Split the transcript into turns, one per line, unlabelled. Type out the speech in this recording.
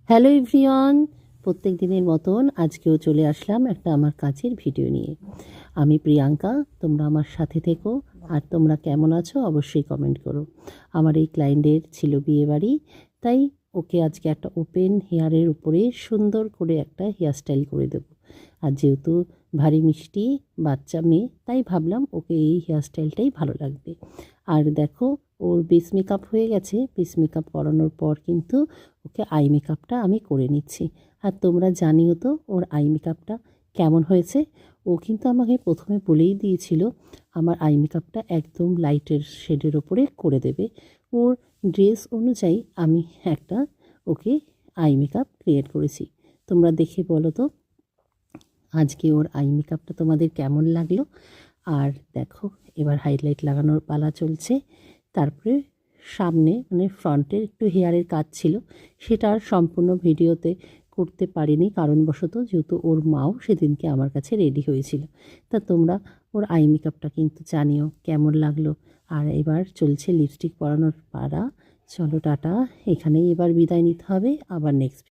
Hello everyone, প্রত্যেক দিনের মতন আজকেও চলে আসলাম একটা আমার কাজের ভিডিও নিয়ে। আমি প্রিয়াঙ্কা, তোমরা আমার সাথে থেকো। আর তোমরা কেমন আছো অবশ্যই কমেন্ট করো। আমার এই ক্লায়েন্টের ছিল বিয়েবাড়ি, তাই ওকে আজকে একটা ওপেন হেয়ারের উপরে সুন্দর করে একটা হেয়ারস্টাইল করে দেবো। আর যেহেতু ভারী মিষ্টি বাচ্চা মেয়ে, তাই ভাবলাম ওকে এই হেয়ারস্টাইলটাই ভালো লাগবে। আর দেখো, ওর বেস মেকআপ হয়ে গেছে। বেস মেকআপ করানোর পর কিন্তু ওকে আই মেকআপটা আমি করে নিচ্ছি। আর তোমরা জানিও তো ওর আই মেকআপটা কেমন হয়েছে। ও কিন্তু আমাকে প্রথমে বলেই দিয়েছিল আমার আই মেকআপটা একদম লাইটের শেডের ওপরে করে দেবে। ওর ড্রেস অনুযায়ী আমি একটা ওকে আই মেকআপ ক্রিয়েট করেছি। তোমরা দেখে বলো তো আজকে ওর আই মেকআপটা তোমাদের কেমন লাগলো। আর দেখো, এবার হাইলাইট লাগানোর পালা চলছে। তারপরে সামনে মানে ফ্রন্টের একটু হেয়ারের কাজ ছিল, সেটা আর সম্পূর্ণ ভিডিওতে করতে পারিনি কারণবশত, যেহেতু ওর মাও সেদিনকে আমার কাছে রেডি হয়েছিল। তা তোমরা ওর আই মেকআপটা কিন্তু জানিও কেমন লাগলো। আর এবার চলছে লিপস্টিক পরানোর পালা। চলো টাটা, এখানেই এবার বিদায় নিতে হবে, আবার নেক্সট